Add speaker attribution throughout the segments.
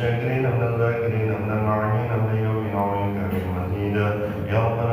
Speaker 1: الشاكرين من الذاكرين من المعينين من يوم عظيم كريم مزيدا يا رب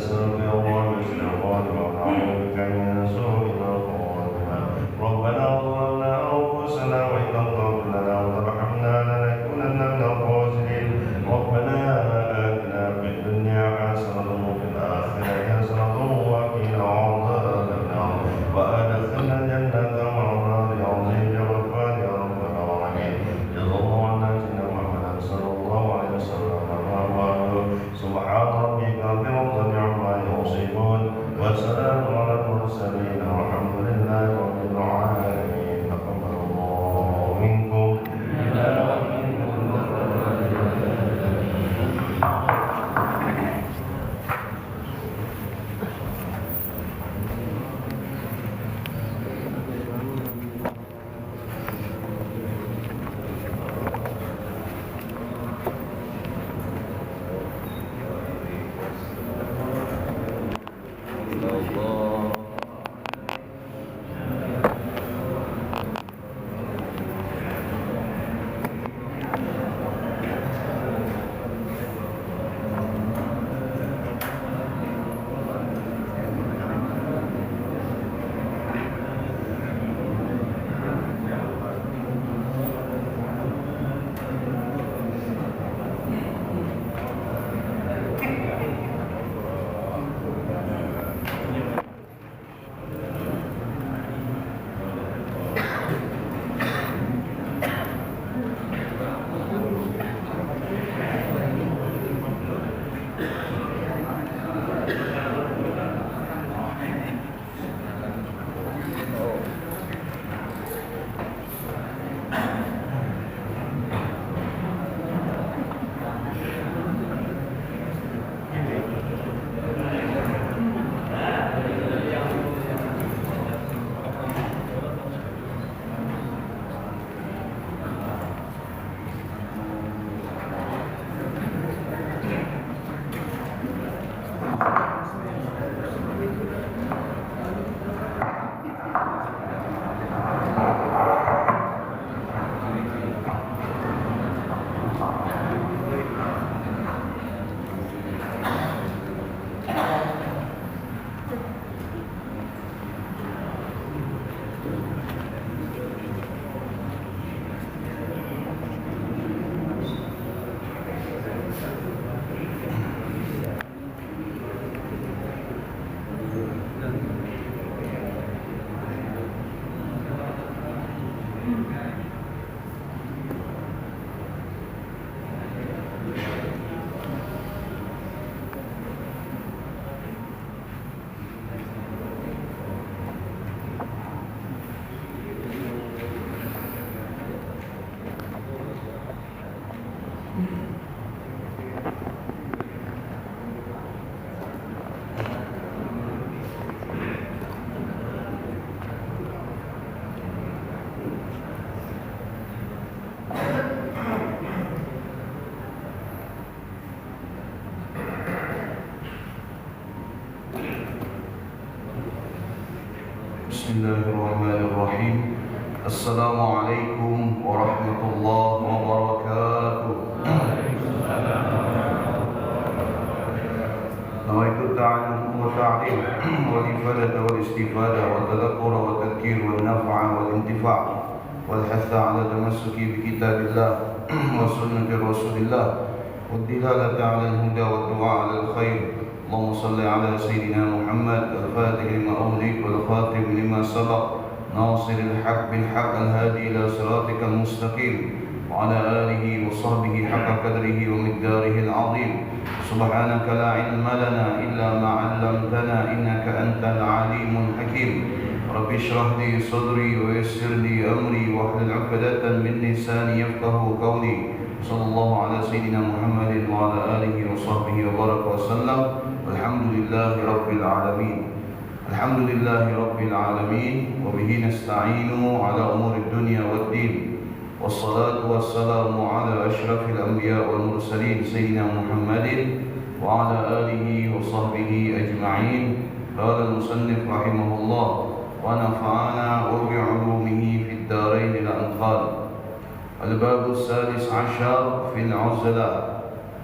Speaker 1: نستغفر الله باستغفار ونعوذ بك من سوء ما قولنا ربنا ظلمنا أنفسنا وإن لم تغفر لنا وترحمنا لنكونن من الخاسرين ربنا آتنا في الدنيا حسنة وفي الآخرة حسنة وقنا عذاب النار وأدخلنا الجنة مع الأبرار العظيم يا غفار يا رب العالمين جزا الله عنا سيدنا محمد صلى الله عليه وسلم سبحان ربك رب العزة عما يصفون وسلام على المرسلين والحمد لله رب العالمين تقبل الله منكم.
Speaker 2: Bismillahirrahmanirrahim. Assalamualaikum warahmatullahi wabarakatuh. نويت التعلم والتعليم والإفادة والاستفادة والتذكر والتذكير والنفع والانتفاع والحث على التمسك بكتاب الله وسنة رسول الله والدلالة على الهدى والدعاء على الخير. اللهم صل على سيدنا محمد الفاتح لما أغلق والخاتم لما سبق ناصر الحق بالحق الهادي إلى صراطك المستقيم وعلى آله وصحبه حق قدره ومقداره العظيم. سبحانك لا علم لنا إلا ما علمتنا إنك أنت العليم الحكيم. رب اشرح لي صدري ويسر لي أمري واحلل عقدة من لساني يفقه قولي. صلى الله على سيدنا محمد وعلى آله وصحبه وبارك وسلم. الحمد لله رب العالمين. الحمد لله رب العالمين وبه نستعين على أمور الدنيا والدين والصلاة والسلام على أشرف الأنبياء والمرسلين سيدنا محمد وعلى آله وصحبه أجمعين. قال المصنف رحمه الله ونفعنا وبعلومه في الدارين الأنقال. الباب السادس عشر في العزلة.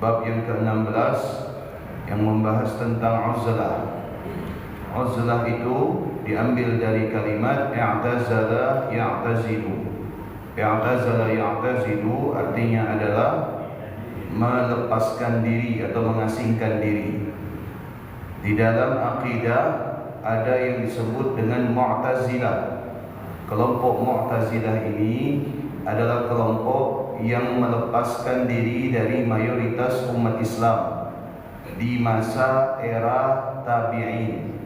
Speaker 2: Bab yang ke-16 yang membahas tentang uzlah. Uzlah itu diambil dari kalimat i'tazala ya'tazilu. I'tazala ya'tazilu artinya adalah melepaskan diri atau mengasingkan diri. Di dalam akidah ada yang disebut dengan Mu'tazilah. Kelompok Mu'tazilah ini adalah kelompok yang melepaskan diri dari mayoritas umat Islam di masa era tabi'in.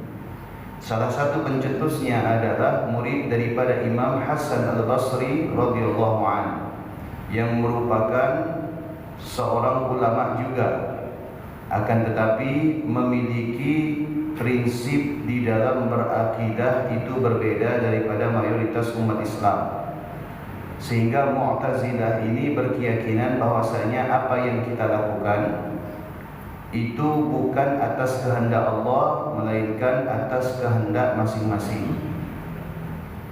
Speaker 2: Salah satu pencetusnya adalah murid daripada Imam Hasan Al-Basri radhiyallahu anhu, yang merupakan seorang ulama juga, akan tetapi memiliki prinsip di dalam berakidah itu berbeda daripada mayoritas umat Islam. Sehingga Mu'tazilah ini berkeyakinan bahwasanya apa yang kita lakukan itu bukan atas kehendak Allah, melainkan atas kehendak masing-masing.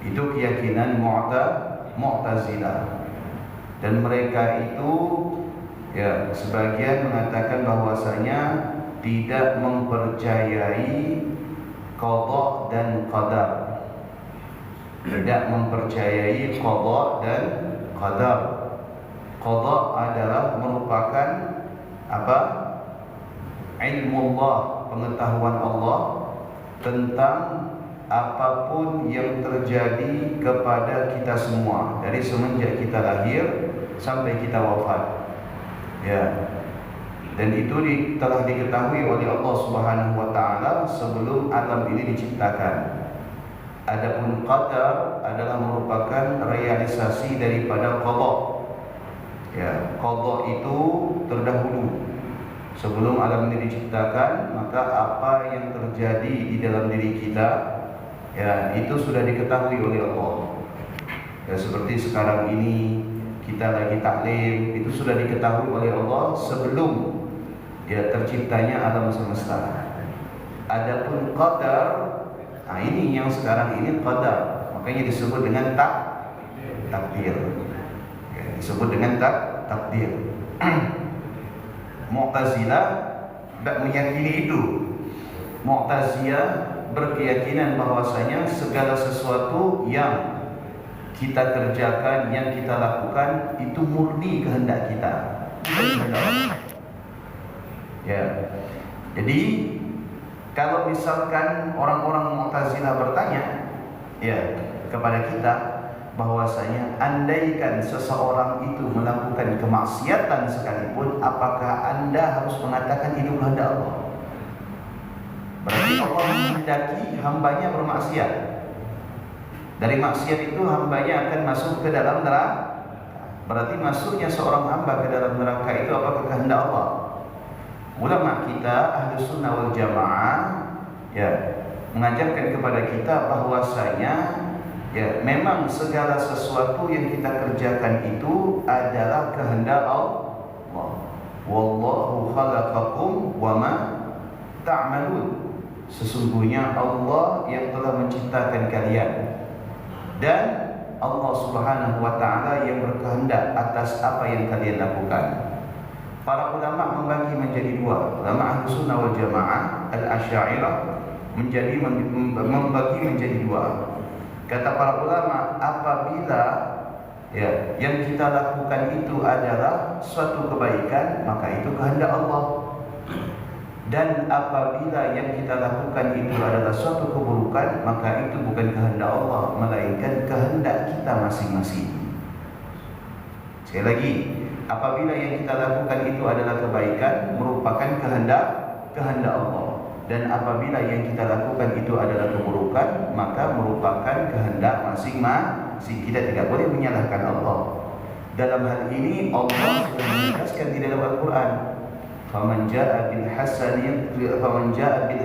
Speaker 2: Itu keyakinan Mu'tazilah. Dan mereka itu ya, sebagian mengatakan bahwasanya tidak mempercayai qada dan qadar. Tidak mempercayai qada dan qadar. Qada adalah merupakan apa? Ilmu Allah, pengetahuan Allah tentang apapun yang terjadi kepada kita semua dari semenjak kita lahir sampai kita wafat. Ya. Dan itu telah diketahui oleh Allah Subhanahu wa taala sebelum alam ini diciptakan. Adapun qadar adalah merupakan realisasi daripada qada. Ya, qada itu terdahulu. Sebelum alam ini diciptakan, maka apa yang terjadi di dalam diri kita, ya, itu sudah diketahui oleh Allah. Ya, seperti sekarang ini kita lagi taklim, itu sudah diketahui oleh Allah sebelum ya terciptanya alam semesta. Adapun qadar, nah ini yang sekarang ini qadar, makanya disebut dengan takdir. Ya, disebut dengan takdir. Mu'tazilah tidak meyakini itu. Mu'tazilah berkeyakinan bahwasanya segala sesuatu yang kita kerjakan, yang kita lakukan itu murni kehendak kita, bukan kehendak Allah. Ya. Jadi kalau misalkan orang-orang Mu'tazilah bertanya ya kepada kita bahwasanya andaikan seseorang itu melakukan kemaksiatan sekalipun, apakah Anda harus mengatakan itu kehendak Allah? Berarti Allah menghendaki hambanya bermaksiat. Dari maksiat itu hambanya akan masuk ke dalam neraka. Berarti masuknya seorang hamba ke dalam neraka itu apakah kehendak Allah? Ulama kita Ahlus Sunnah wal Jamaah ya mengajarkan kepada kita bahwasanya ya memang segala sesuatu yang kita kerjakan itu adalah kehendak Allah. Wallahu khalaqakum wama ta'malun. Sesungguhnya Allah yang telah menciptakan kalian, dan Allah Subhanahu wa taala yang berkehendak atas apa yang kalian lakukan. Para ulama membagi menjadi dua. Ulama Ahlus Sunnah wal Jamaah Al-Asy'ariyah membagi menjadi dua. Kata para ulama, apabila ya yang kita lakukan itu adalah suatu kebaikan, maka itu kehendak Allah. Dan apabila yang kita lakukan itu adalah suatu keburukan, maka itu bukan kehendak Allah, melainkan kehendak kita masing-masing. Sekali lagi, apabila yang kita lakukan itu adalah kebaikan, merupakan kehendak Allah. Dan apabila yang kita lakukan itu adalah keburukan, maka merupakan kehendak masing-masing. Kita tidak boleh menyalahkan Allah. Dalam hal ini Allah sudah menegaskan di dalam Al-Quran, faman jaa bil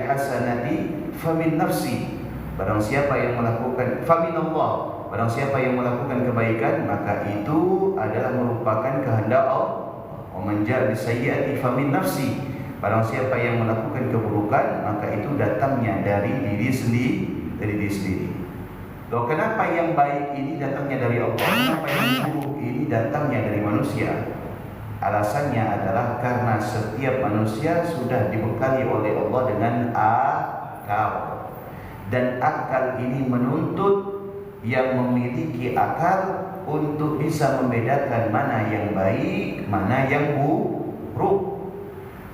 Speaker 2: hasanati famin nafsi. Barang siapa yang melakukan famin Allah, barang siapa yang melakukan kebaikan, maka itu adalah merupakan kehendak Allah. Wa man jaa bis sayyi'ati famin nafsi. Barang siapa yang melakukan keburukan, maka itu datangnya dari diri sendiri. Loh, kenapa yang baik ini datangnya dari Allah? Kenapa yang buruk ini datangnya dari manusia? Alasannya adalah karena setiap manusia sudah dibekali oleh Allah dengan akal. Dan akal ini menuntut yang memiliki akal untuk bisa membedakan mana yang baik, mana yang buruk.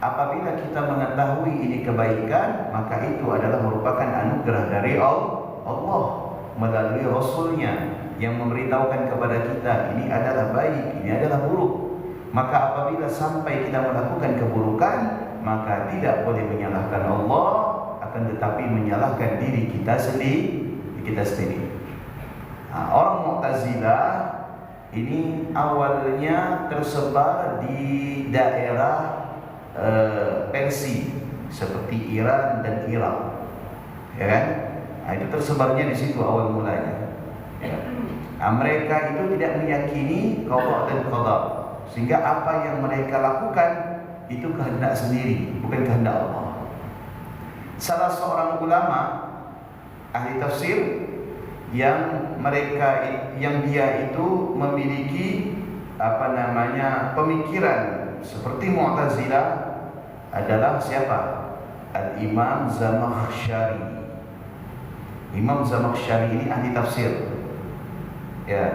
Speaker 2: Apabila kita mengetahui ini kebaikan, maka itu adalah merupakan anugerah dari Allah melalui Rasulnya yang memberitahukan kepada kita ini adalah baik, ini adalah buruk. Maka apabila sampai kita melakukan keburukan, maka tidak boleh menyalahkan Allah, akan tetapi menyalahkan diri kita sendiri. Nah, orang Mu'tazilah ini awalnya tersebar di daerah Persia seperti Iran dan Irak, ya kan? Nah, itu tersebarnya di situ awal mulanya. Ya. Nah, mereka itu tidak meyakini qada dan qadar, sehingga apa yang mereka lakukan itu kehendak sendiri, bukan kehendak Allah. Salah seorang ulama ahli tafsir yang dia itu memiliki pemikiran seperti Mu'tazilah adalah siapa? Al-Imam Zamakhsyari. Imam Zamakhsyari ini ahli tafsir. Ya,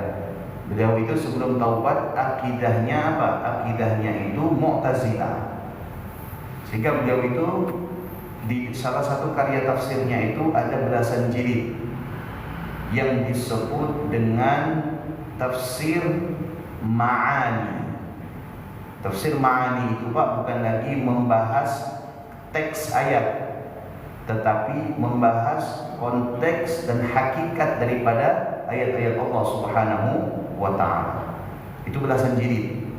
Speaker 2: beliau itu sebelum taubat akidahnya apa? Akidahnya itu Mu'tazilah. Sehingga beliau itu di salah satu karya tafsirnya itu ada belasan jilid yang disebut dengan tafsir Ma'ani. Tafsir Ma'ani itu Pak bukan lagi membahas teks ayat, tetapi membahas konteks dan hakikat daripada ayat-ayat Allah Subhanahu wa ta'ala. Itu belasan jilid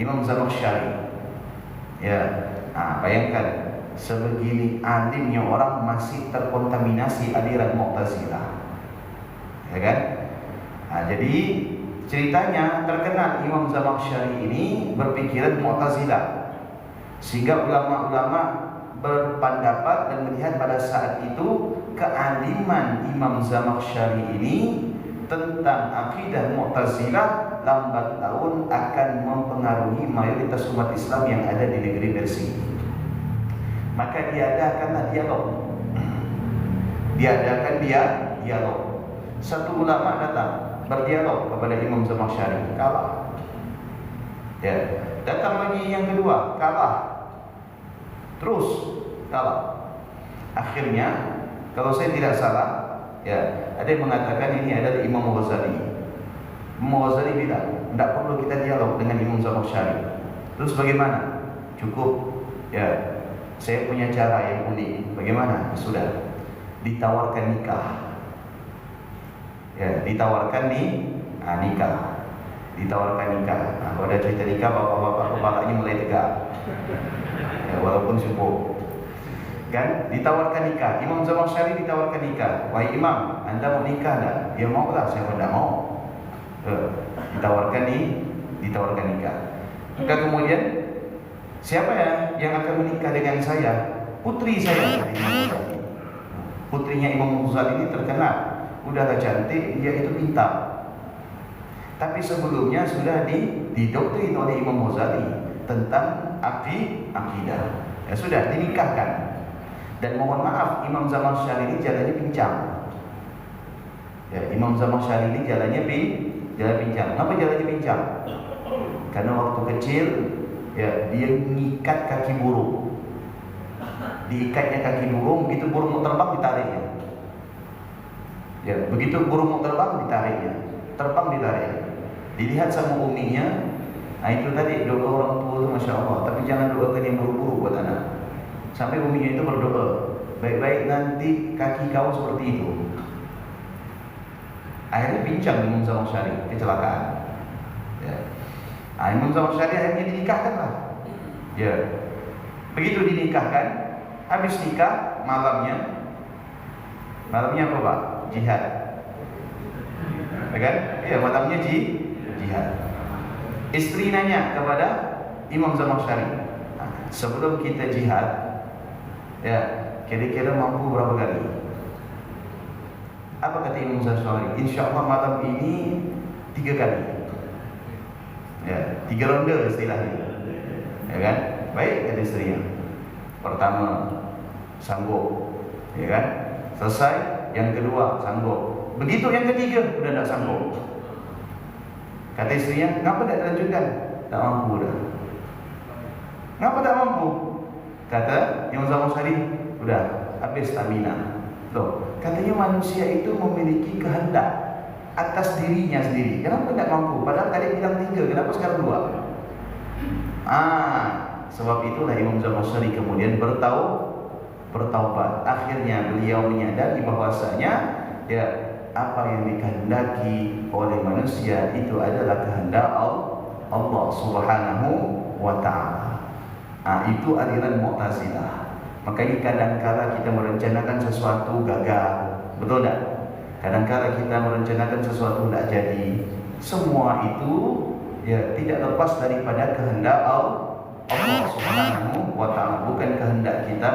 Speaker 2: Imam Zamakhsyari. Ya, bayangkan sebegini alimnya orang masih terkontaminasi aliran Mu'tazilah. Ya kan? Jadi ceritanya terkenal Imam Zamakhsyari ini berpikiran Mu'tazilah, sehingga ulama-ulama berpendapat dan melihat pada saat itu kealiman Imam Zamakhsyari ini tentang akidah Mu'tazilah lambat laun akan mempengaruhi mayoritas umat Islam yang ada di negeri Persia. Maka diadakanlah dialog. Satu ulama datang berdialog kepada Imam Zamakhsyari, kalah. Ya, datang lagi yang kedua, kalah. Terus kalah. Akhirnya, kalau saya tidak salah, ya, ada yang mengatakan ini adalah Imam Ghazali. Imam Ghazali bilang, tidak perlu kita dialog dengan Imam Zamakhsyari. Terus bagaimana? Cukup. Ya, saya punya cara yang unik. Bagaimana? Sudah ditawarkan nikah. Ya, ditawarkan nikah. Ditawarkan nikah. Nah, kalau ada cerita nikah, bapak-bapak kepalanya mulai tegak. Ya, walaupun subuh. Kan? Ditawarkan nikah. Imam Zamakhsyari ditawarkan nikah. Wahai Imam, Anda mau nikah tak? Dia mau lah, saya tidak mau. Ditawarkan nikah. Maka kemudian siapa ya yang akan menikah dengan saya? Putri saya. Putrinya Imam Ghazali ini terkenal. Udahlah cantik, dia itu pintar. Tapi sebelumnya sudah didoktrin oleh Imam Ghazali tentang akidah. Ya sudah dinikahkan. Dan mohon maaf, Imam Zamakhsyari ini jalannya pincang. Ya, Imam Zamakhsyari ini jalan pincang. Kenapa jalannya pincang? Karena waktu kecil ya dia mengikat kaki burung. Diikatnya kaki burung, begitu burung mau terbang ditariknya. Ya, begitu burung mau terbang ditariknya. Terbang ditarik. Dilihat sama uminya. Nah itu tadi doa orang tua itu Masya Allah. Tapi jangan doakan yang buru-buru buat anak. Sampai uminya itu berdoa, baik-baik nanti kaki kau seperti itu. Akhirnya pincang Imam Zamakhsyari, kecelakaan. Ya. Imam Zamakhsyari akhirnya dinikahkan lah. Ya. Begitu dinikahkan, habis nikah malamnya apa Pak? Jihad. Ya kan? Iya, malamnya jihad. Istri nanya kepada Imam Zamakhsyari, sebelum kita jihad, ya kira-kira mampu berapa kali? Apa kata Imam Zamakhsyari? Insya Allah malam ini 3 kali. Ya, 3 ronde istilahnya. Ya kan? Baik, kata istrinya. Pertama, sanggup. Ya kan? Selesai, yang kedua sanggup. Begitu yang ketiga, udah tak sanggup. Kata istrinya, ngapa tak lanjutkan? Tak mampu dah. Ngapa tak mampu? Kata Imam Zamaksyari, udah habis stamina. Loh, katanya manusia itu memiliki kehendak atas dirinya sendiri. Kenapa tak mampu? Padahal tadi bilang 3, kenapa sekarang 2? Sebab itulah Imam Zamaksyari kemudian bertaubat. Akhirnya beliau menyadari bahwasanya ya, apa yang dikehendaki oleh manusia itu adalah kehendak Allah Subhanahu wa taala. Itu aliran Mu'tazilah. Makanya kadang-kala kita merencanakan sesuatu gagal, betul tak? Kadang-kala kita merencanakan sesuatu tidak jadi. Semua itu ya tidak lepas daripada kehendak Allah Subhanahu wa taala, bukan kehendak kita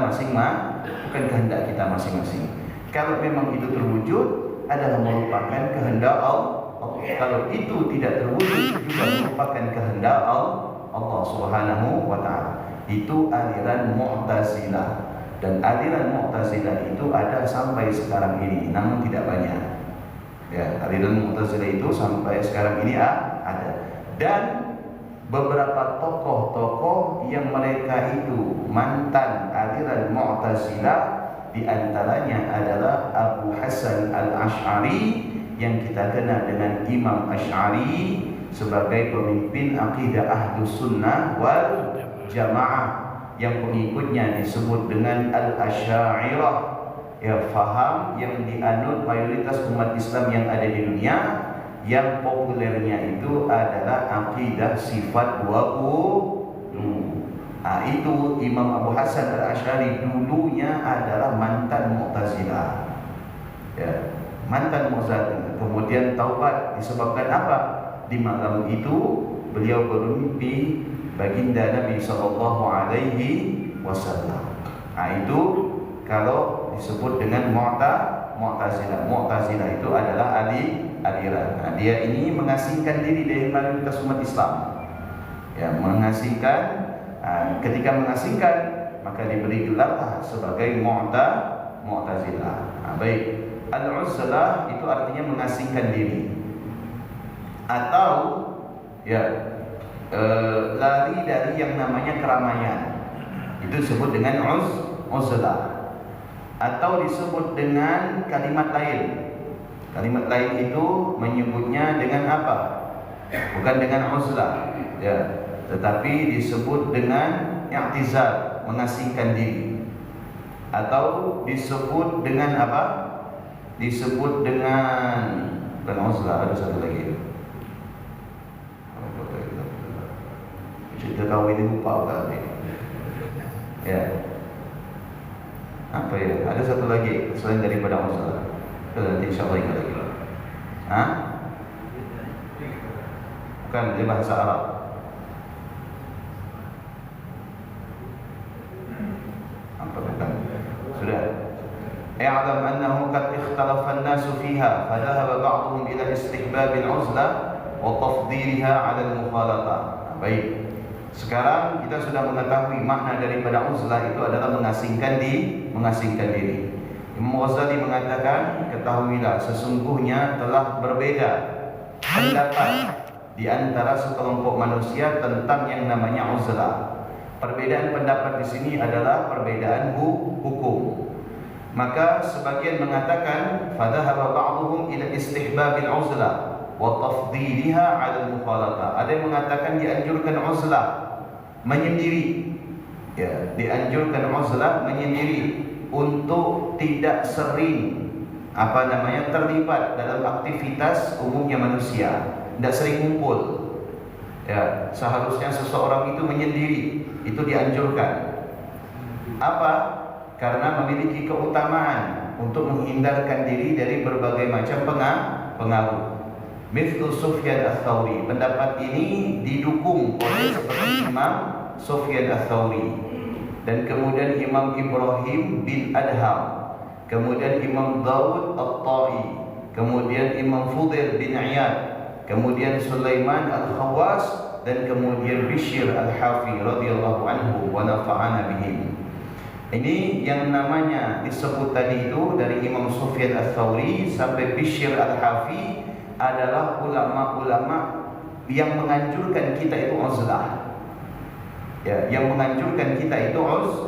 Speaker 2: masing-masing. Kalau memang itu terwujud adalah merupakan kehendak Allah. Kalau itu tidak terwujud juga merupakan kehendak Allah Subhanahu wa taala. Itu aliran Mu'tazilah, dan aliran Mu'tazilah itu ada sampai sekarang ini, namun tidak banyak. Ya, aliran Mu'tazilah itu sampai sekarang ini ada. Dan beberapa tokoh-tokoh yang mereka itu mantan aliran Mu'tazilah, di antaranya adalah Abu Hasan Al-Asy'ari yang kita kenal dengan Imam Asy'ari sebagai pemimpin akidah Ahlus Sunnah wal Jamaah, yang pengikutnya disebut dengan Al-Asy'ariyah, ya, faham yang dianut mayoritas umat Islam yang ada di dunia. Yang populernya itu adalah akidah sifat itu Imam Abu Hasan Al-Asy'ari dulunya adalah mantan Mu'tazilah, ya, mantan Mu'tazilah. Kemudian taubat disebabkan apa? Di malam itu beliau bermimpi baginda Nabi sallallahu alaihi wasallam. Itu kalau disebut dengan Mu'tazilah. Mu'tazilah itu adalah aliran. Dia ini mengasingkan diri dari mayoritas umat Islam. Ya, mengasingkan. Ketika mengasingkan, maka diberi gelar sebagai Mu'tazilah. Baik. Al-Uzlah itu artinya mengasingkan diri, atau ya, lari dari yang namanya keramaian. Itu disebut dengan uzlah. Atau disebut dengan kalimat lain. Kalimat lain itu menyebutnya dengan apa? Bukan dengan uzlah, ya, tetapi disebut dengan i'tizal, mengasingkan diri. Atau disebut dengan apa? Disebut dengan bukan uzlah, ada satu lagi. Cerita kawin ini lupa kan? Ya. Apa ya? Ada satu lagi selain daripada uzlah. Nanti insyaallah ingat lagi. Bukan, dia bahasa Arab. Apa bukan? Sudah. I'lam annahu qad ikhtalafa an-nasu fiha, fa dhahaba ba'dhum ila istihbab al-uzlah wa tafdhilha 'ala al-mukhalatah. Baik. Sekarang kita sudah mengetahui makna daripada uzlah itu adalah mengasingkan diri. Imam Ghazali mengatakan, ketahuilah sesungguhnya telah berbeda pendapat di antara sekelompok manusia tentang yang namanya uzlah. Perbedaan pendapat di sini adalah perbedaan hukum. Maka sebagian mengatakan fadhahaba ba'dhum ila istihbabil uzlah wa tafdhilha 'ala al-mukhalatah. Ada yang mengatakan dianjurkan uzlah menyendiri. Ya, dianjurkan uzlah menyendiri untuk tidak sering terlibat dalam aktivitas umumnya manusia, tidak sering kumpul. Ya, seharusnya seseorang itu menyendiri, itu dianjurkan. Apa? Karena memiliki keutamaan untuk menghindarkan diri dari berbagai macam pengaruh. Mithlu Sufyan Ats-Tsauri. Pendapat ini didukung oleh seperti Imam Sufyan Ats-Tsauri, dan kemudian Imam Ibrahim bin Adham, kemudian Imam Daud At-Tai, kemudian Imam Fudail bin Iyad, kemudian Sulaiman Al-Khawas, dan kemudian Bishr Al-Hafi radhiyallahu anhu wa nafa'ana bihim. Ini yang namanya disebut tadi itu dari Imam Sufyan Ats-Tsauri sampai Bishr Al-Hafi adalah ulama-ulama yang menganjurkan kita itu uzlah. Ya, yang menganjurkan kita itu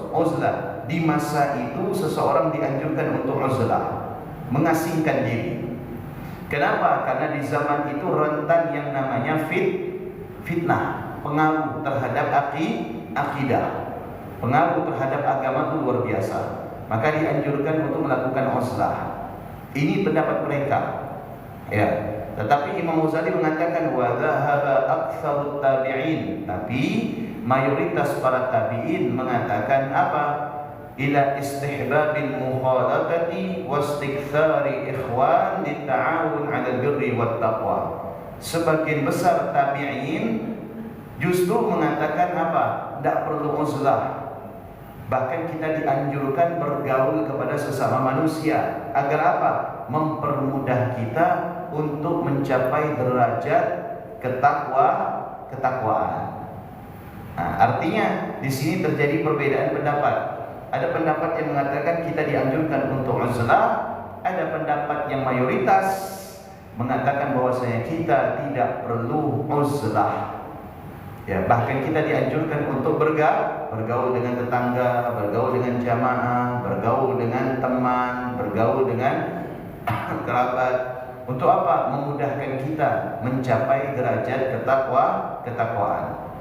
Speaker 2: uzlah. Di masa itu seseorang dianjurkan untuk uzlah, mengasingkan diri. Kenapa? Karena di zaman itu rentan yang namanya fitnah, pengaruh terhadap akidah, pengaruh terhadap agama itu luar biasa. Maka dianjurkan untuk melakukan uzlah. Ini pendapat mereka. Ya. Tetapi Imam Ghazali mengatakan wa dhahaba aktsarut tabi'in, tapi mayoritas para tabi'in mengatakan apa? Ila istihbabil mukhalatati wastiktsari ikhwan litta'awun 'alal birri wat taqwa. Sebagian besar tabi'in justru mengatakan apa? Tidak perlu uzlah. Bahkan kita dianjurkan bergaul kepada sesama manusia agar apa? Mempermudah kita untuk mencapai derajat ketakwaan. Nah, artinya di sini terjadi perbedaan pendapat. Ada pendapat yang mengatakan kita dianjurkan untuk uzlah, ada pendapat yang mayoritas mengatakan bahwasanya kita tidak perlu uzlah. Ya, bahkan kita dianjurkan untuk bergaul dengan tetangga, bergaul dengan jamaah, bergaul dengan teman, bergaul dengan kerabat. Untuk apa? Memudahkan kita mencapai derajat ketakwaan.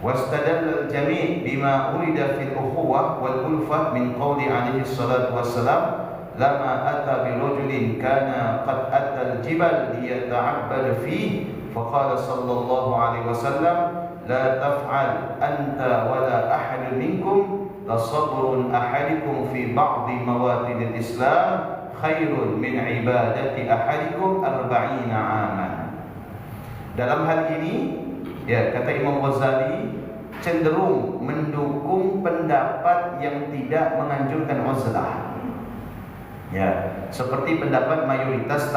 Speaker 2: Wastadalla al-jami' bima urida fil ukhuwah wal ulfah min qawli alaihi salatu wassalam lama ata bi rajulin kana qad atta al-jibal liyata'abbad fihi faqala sallallahu alaihi wasallam la taf'al anta wala ahad minkum la sabrun ahadikum fi ba'di mawatidil islam khairun min ibadati ahadikum 40 aman. Dalam hal ini, ya, kata Imam Ghazali cenderung mendukung pendapat yang tidak menganjurkan uzlah. Ya, seperti pendapat mayoritas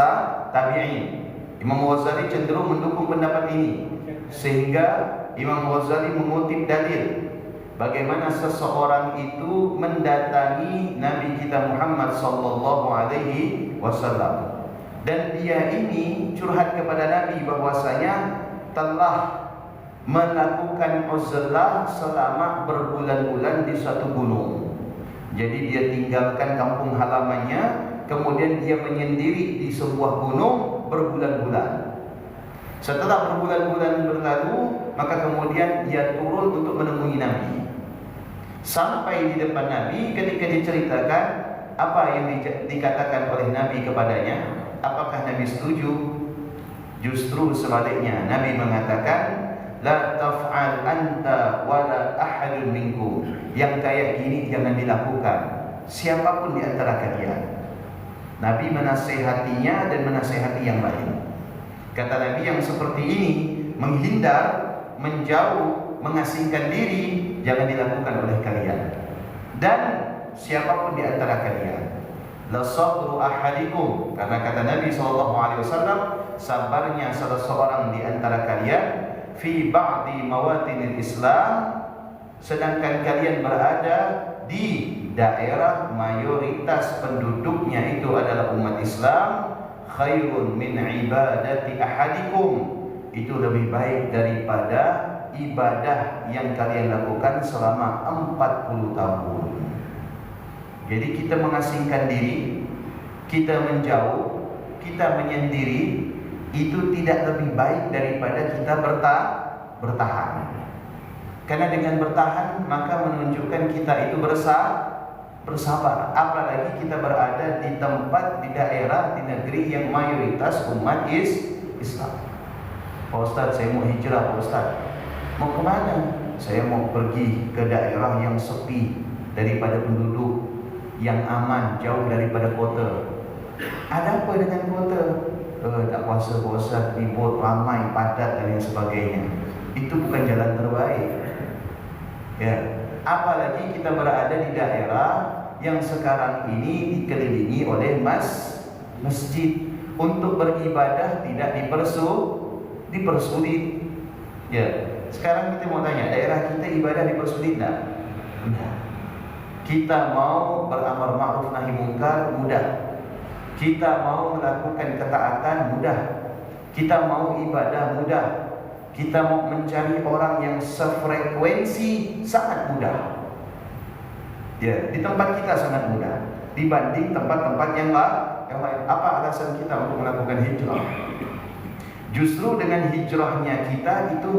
Speaker 2: tabi'in. Imam Ghazali cenderung mendukung pendapat ini, sehingga Imam Ghazali mengutip dalil bagaimana seseorang itu mendatangi Nabi kita Muhammad sallallahu alaihi wasallam, dan dia ini curhat kepada Nabi bahwasanya telah melakukan uzlah selama berbulan-bulan di suatu gunung. Jadi dia tinggalkan kampung halamannya, kemudian dia menyendiri di sebuah gunung berbulan-bulan. Setelah berbulan-bulan berlalu, maka kemudian dia turun untuk menemui Nabi. Sampai di depan Nabi, ketika diceritakan apa yang dikatakan oleh Nabi kepadanya, apakah Nabi setuju? Justru sebaliknya, Nabi mengatakan la taf'al anta wala ahadun minkum. Yang kayak gini jangan dilakukan, siapapun di antara kalian. Nabi menasehatinya dan menasehati yang lain. Kata Nabi, yang seperti ini menghindar, menjauh, mengasingkan diri jangan dilakukan oleh kalian. Dan siapapun di antara kalian. La sabru ahadikum, karena kata Nabi SAW, sabarnya salah seorang di antara kalian fi ba'di mawatinil Islam, sedangkan kalian berada di daerah mayoritas penduduknya itu adalah umat Islam, khairun min ibadati ahadikum, itu lebih baik daripada ibadah yang kalian lakukan selama 40 tahun. Jadi kita mengasingkan diri, kita menjauh, kita menyendiri, itu tidak lebih baik daripada kita bertahan. Karena dengan bertahan maka menunjukkan kita itu bersabar. Apalagi kita berada di tempat, di daerah, di negeri yang mayoritas umat Islam. Pak Ustaz, saya mau hijrah. Pak Ustaz, mau kemana? Saya mau pergi ke daerah yang sepi daripada penduduk, yang aman, jauh daripada kota. Ada apa dengan kota? Tak kuasa Pak Ustaz, ribut, ramai, padat dan yang sebagainya. Itu bukan jalan terbaik. Ya, apalagi kita berada di daerah yang sekarang ini dikelilingi oleh masjid. Untuk beribadah tidak dipersulit. Ya, Sekarang kita mau tanya, daerah kita ibadah dipersulit enggak? Mudah. Kita mau beramar ma'ruf nahi mungkar, mudah. Kita mau melakukan ketaatan, mudah. Kita mau ibadah, mudah. Kita mau mencari orang yang sefrekuensi, sangat mudah. Ya, di tempat kita sangat mudah dibanding tempat-tempat yang lain. Apa alasan kita untuk melakukan hijrah? Justru dengan hijrahnya kita itu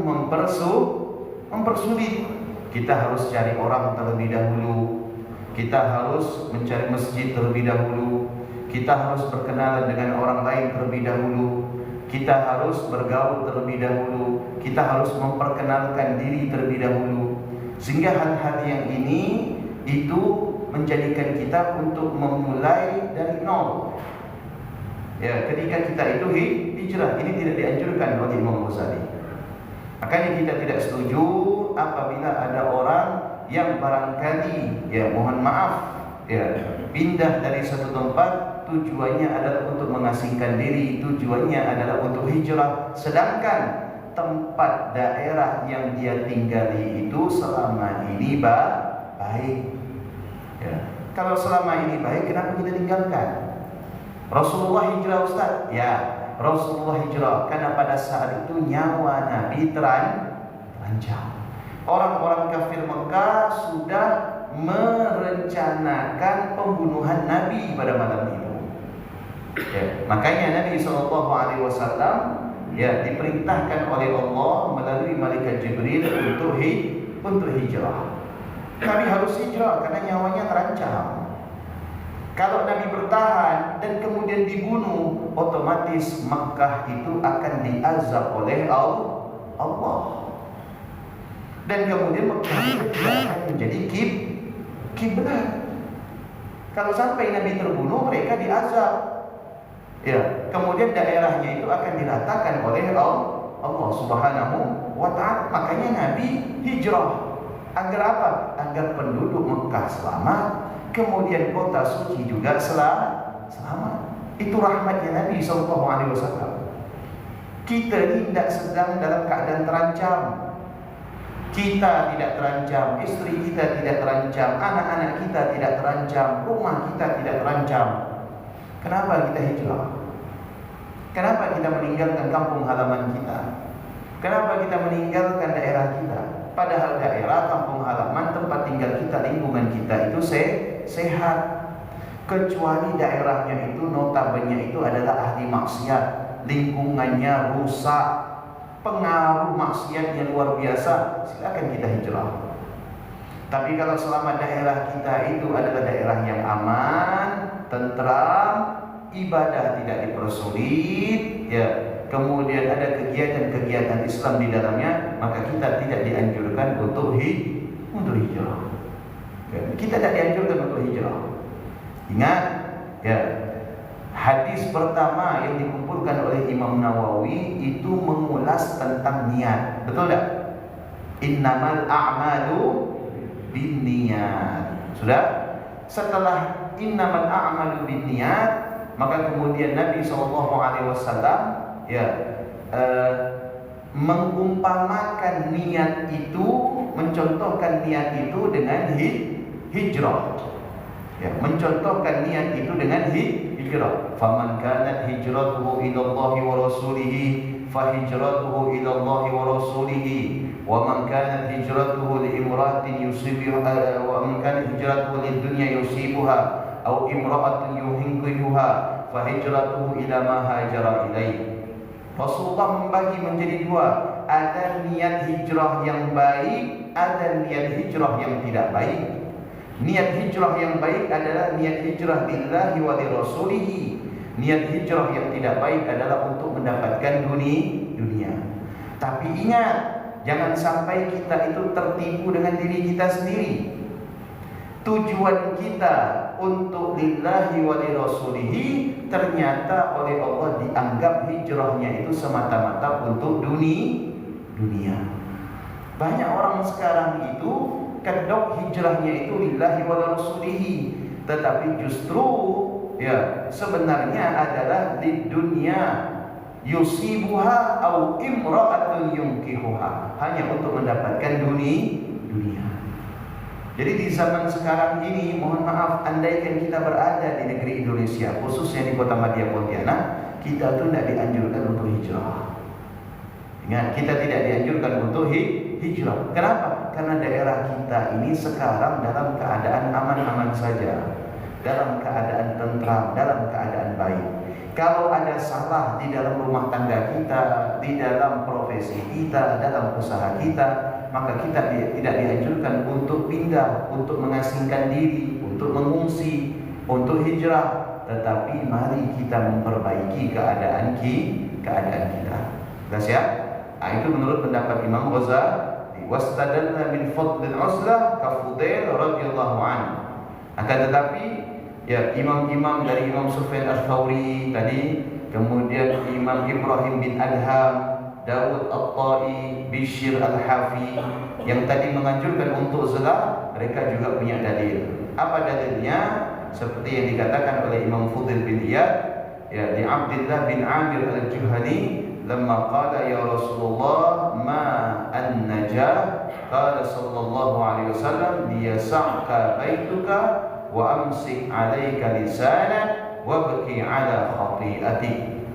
Speaker 2: mempersulit. Kita harus cari orang terlebih dahulu. Kita harus mencari masjid terlebih dahulu. Kita harus berkenalan dengan orang lain terlebih dahulu. Kita harus bergaul terlebih dahulu. Kita harus memperkenalkan diri terlebih dahulu. Sehingga hal-hal yang ini itu menjadikan kita untuk memulai dari nol. Ya, ketika kita itu hijrah, ini tidak dianjurkan oleh Imam Ghazali. Makanya kita tidak setuju apabila ada orang yang barangkali, ya mohon maaf, ya pindah dari satu tempat tujuannya adalah untuk mengasingkan diri, tujuannya adalah untuk hijrah, sedangkan tempat daerah yang dia tinggali itu selama ini baik. Ya. Kalau selama ini baik, kenapa kita tinggalkan? Rasulullah hijrah, Ustaz? Ya, Rasulullah hijrah karena pada saat itu nyawa Nabi terancam. Orang-orang kafir Mekah sudah merencanakan pembunuhan Nabi pada malam itu. Ya, makanya Nabi SAW ya diperintahkan oleh Allah melalui malaikat Jibril untuk hijrah. Nabi harus hijrah karena nyawanya terancam. Kalau Nabi bertahan dan kemudian dibunuh, otomatis Makkah itu akan diazab oleh Allah. Dan kemudian Makkah itu akan menjadi kiblat. Kalau sampai Nabi terbunuh, mereka diazab. Ya, kemudian daerahnya itu akan diratakan oleh Allah Subhanahu wa ta'ala. Makanya Nabi hijrah. Agar apa? Agar penduduk Mekah selamat, kemudian kota suci juga selamat. Itu rahmatnya Nabi SAW. Kita ini tidak sedang dalam keadaan terancam. Kita tidak terancam, istri kita tidak terancam, anak-anak kita tidak terancam, rumah kita tidak terancam. Kenapa kita hijrah? Kenapa kita meninggalkan kampung halaman kita? Kenapa kita meninggalkan daerah kita? Padahal daerah, kampung halaman, tempat tinggal kita, lingkungan kita itu sehat. Kecuali daerahnya itu notabene itu adalah ahli maksiat, lingkungannya rusak, pengaruh maksiat yang luar biasa, silakan kita hijrah. Tapi kalau selama daerah kita itu adalah daerah yang aman, tentram, ibadah tidak dipersulit, ya, kemudian ada kegiatan-kegiatan Islam di dalamnya, maka kita tidak dianjurkan untuk hijrah. Kita tidak dianjurkan untuk hijrah. Ingat, ya, hadis pertama yang dikumpulkan oleh Imam Nawawi itu mengulas tentang niat, betul tak? Innamal a'malu binniyat. Sudah? Setelah innamal a'malu binniyat, maka kemudian Nabi SAW ya mengumpamakan niat itu, mencontohkan niat itu dengan hijrah. Ya, mencontohkan niat itu dengan hijrah. Faman kanat hijratuhu ila Allah wa rasulih fa hijratuhu ila Allah wa rasulih wa man kanat hijratuhu li imra'atin yusibuha wa man kanat hijratuhu lid dunya yusibuha aw imra'atin yuhinkihuha fa hijratuhu ila ma hajara ilaihi. Rasulullah membagi menjadi dua. Ada niat hijrah yang baik, ada niat hijrah yang tidak baik. Niat hijrah yang baik adalah niat hijrah lillahi wa lirasulihi. Niat hijrah yang tidak baik adalah untuk mendapatkan dunia. Tapi ingat, jangan sampai kita itu tertipu dengan diri kita sendiri. Tujuan kita untuk lillahi wa lirasulihi ternyata oleh Allah dianggap hijrahnya itu semata-mata untuk dunia. Banyak orang sekarang itu kedok hijrahnya itu lillahi wa rasulihi, tetapi justru ya sebenarnya adalah di dunia. yusibuha au imra'atun yunkihuha, hanya untuk mendapatkan dunia. Jadi di zaman sekarang ini, mohon maaf, andaikan kita berada di negeri Indonesia, khususnya di Kota Madia Pontianak, kita tuh tidak dianjurkan untuk hijrah. Ingat, kita tidak dianjurkan untuk hijrah. Kenapa? Karena daerah kita ini sekarang dalam keadaan aman-aman saja, dalam keadaan tentram, dalam keadaan baik. Kalau ada salah di dalam rumah tangga kita, di dalam profesi kita, dalam usaha kita, maka kita tidak dianjurkan untuk pindah, untuk mengasingkan diri, untuk mengungsi, untuk hijrah. Tetapi mari kita memperbaiki keadaan kita. Jelas ya? Nah, itu menurut pendapat Imam Ghazali. Wastadalla min fadlil uzlah ka Fudail radhiyallahu anhu. Akan tetapi ya, imam-imam dari Imam Sufyan Ats-Tsauri tadi, kemudian Imam Ibrahim bin Adham, Dawud At-Tai, Bishr Al-Hafi, yang tadi menganjurkan untuk zina, mereka juga punya dalil. Apa dalilnya? Seperti yang dikatakan oleh Imam Fudail bin Iyad, ya, di Abdullah bin Amir Al-Juhani, lamma qala ya Rasulullah ma an-najah, qala sallallahu alaihi wasallam liyas'aka baituka wa amsik 'alaika lisanak wabki 'ala khati'atik.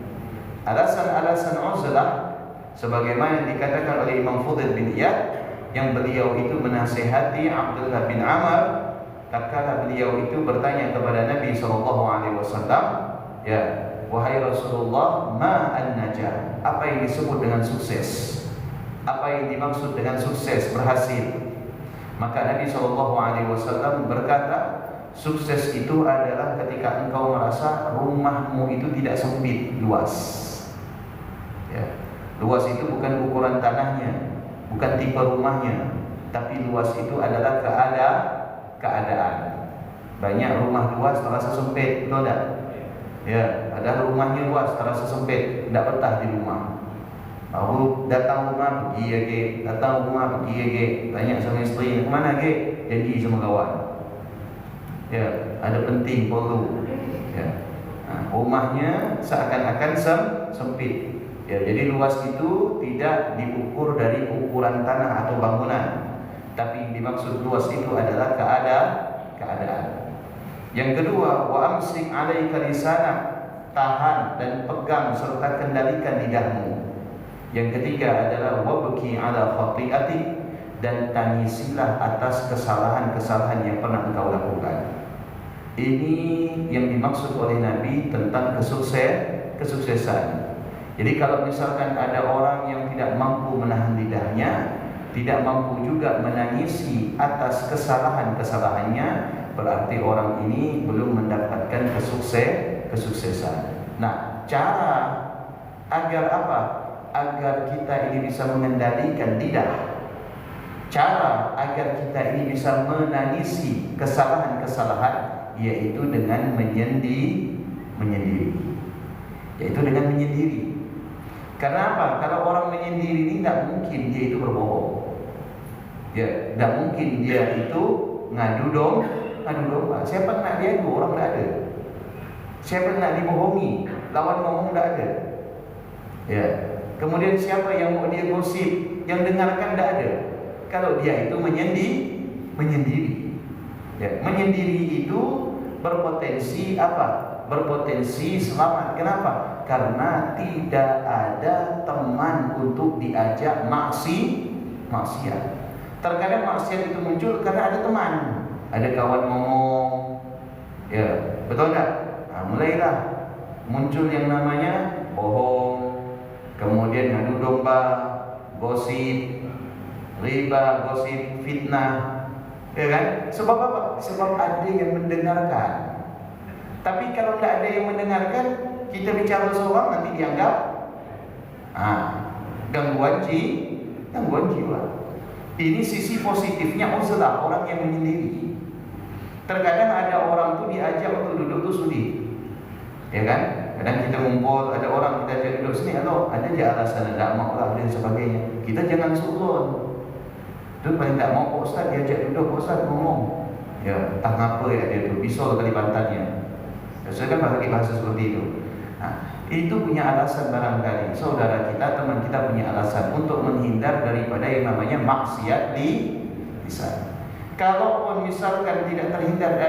Speaker 2: Alasan-alasan uzlah sebagaimana yang dikatakan oleh Imam Fudail bin Iyad, yang beliau itu menasihati Abdullah bin Amr tatkala beliau itu bertanya kepada Nabi SAW, ya, wahai Rasulullah, ma an-najah, apa yang disebut dengan sukses? Apa yang dimaksud dengan sukses, berhasil? Maka Nabi SAW berkata, sukses itu adalah ketika engkau merasa rumahmu itu tidak sempit, luas. Ya. Luas itu bukan ukuran tanahnya, bukan tipe rumahnya, tapi luas itu adalah keadaan. Banyak rumah luas terasa sempit, betul tak? Ya, ada rumahnya luas terasa sempit, tidak betah di rumah. Baru datang rumah pergi lagi, datang rumah pergi lagi, tanya sama isteri, kemana lagi? Janji sama kawan. Ya, ada penting perlu. Ya. Nah, rumahnya seakan-akan sempit. Ya, jadi luas itu tidak diukur dari ukuran tanah atau bangunan, tapi dimaksud luas itu adalah keadaan. Yang kedua, wa amsik 'alaika lisanak, tahan dan pegang serta kendalikan lidahmu. Yang ketiga adalah wabki 'ala khati'atik, dan tangisilah atas kesalahan-kesalahan yang pernah engkau lakukan. Ini yang dimaksud oleh Nabi tentang kesuksesan. Jadi kalau misalkan ada orang yang tidak mampu menahan lidahnya, tidak mampu juga menangisi atas kesalahan-kesalahannya, berarti orang ini belum mendapatkan kesuksesan. Nah, cara agar apa? Agar kita ini bisa mengendalikan lidah, cara agar kita ini bisa menangisi kesalahan-kesalahan, yaitu dengan menyendiri. Yaitu dengan menyendiri. Karena apa? Kalau orang menyendiri ini tidak mungkin dia itu berbohong. Ya, tidak mungkin dia itu ngadu domba. Siapa nak dia itu? Orang tidak ada. Siapa nak dibohongi? Lawan ngomong tidak ada. Ya. Kemudian siapa yang mau dia gosip? Yang dengarkan tidak ada. Kalau dia itu menyendiri. Ya, menyendiri itu berpotensi apa? Berpotensi selamat. Kenapa? Karena tidak ada teman untuk diajak maksiat. Terkadang maksiat itu muncul karena ada teman, ada kawan ngomong, ya, betul tak? Nah, mulailah muncul yang namanya bohong, kemudian ngadu domba, gosip, riba, gosip, fitnah, ya kan? Sebab apa? Sebab ada yang mendengarkan. Tapi kalau tidak ada yang mendengarkan, kita bicara seorang nanti dianggap gangguan jiwa. Ini sisi positifnya uzlah, orang yang menyendiri. Terkadang ada orang tuh diajak untuk duduk tuh sudi, ya kan? Kadang kita ngumpul, ada orang kita ajak duduk sini, atau ada aja alasan tidak mau lah dan sebagainya. Kita jangan sulon. Itu paling tak mau, Ustaz diajak duduk, Ustaz ngomong, ya entah apa ya dia tuh, pisau Kalimantannya. Saya kan pakai bahasa seperti itu. Nah, itu punya alasan barangkali. Saudara kita, teman kita punya alasan untuk menghindar daripada yang namanya maksiat di lisan. Kalaupun misalkan tidak terhindar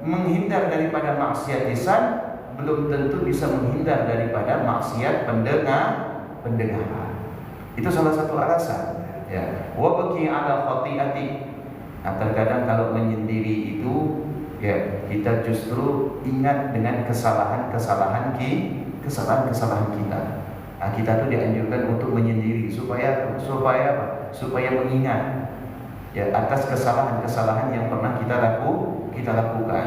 Speaker 2: menghindar daripada maksiat lisan, belum tentu bisa menghindar daripada maksiat pendengaran. Itu salah satu alasan. Ya, wa baki ala khati'ati. Nah, terkadang kalau menyendiri itu, ya, kita justru ingat dengan kesalahan kita. Nah, kita tuh dianjurkan untuk menyendiri supaya apa? Supaya mengingat, ya, atas kesalahan yang pernah kita lakukan.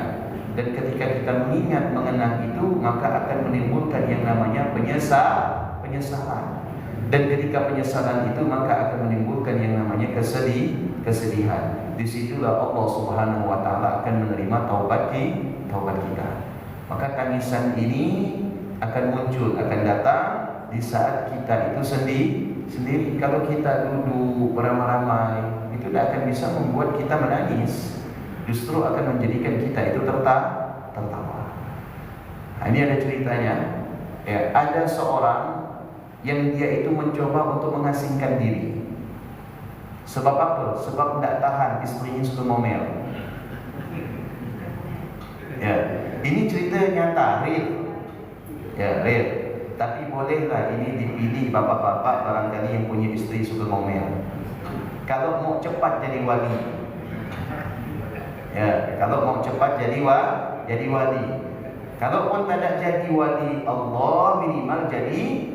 Speaker 2: Dan ketika kita mengingat mengenang itu, maka akan menimbulkan yang namanya penyesalan. Dan ketika penyesalan itu, maka akan menimbulkan yang namanya kesedihan. Disitulah Allah Subhanahu wa Ta'ala akan menerima taubat kita. Maka tangisan ini akan muncul, akan datang di saat kita itu sendiri. Kalau kita duduk beramai-ramai, itu tidak akan bisa membuat kita menangis. Justru akan menjadikan kita itu tertawa. Nah, ini ada ceritanya. Ya, ada seorang yang dia itu mencoba untuk mengasingkan diri. Sebab apa? Sebab tidak tahan istrinya suka ngomel. Ya, ini cerita nyata, real. Ya, real. Tapi bolehlah ini dipilih bapak-bapak barangkali yang punya istri suka ngomel. Kalau mau cepat jadi wali. Ya, kalau mau cepat jadi wali. Kalau pun tidak jadi wali Allah, minimal jadi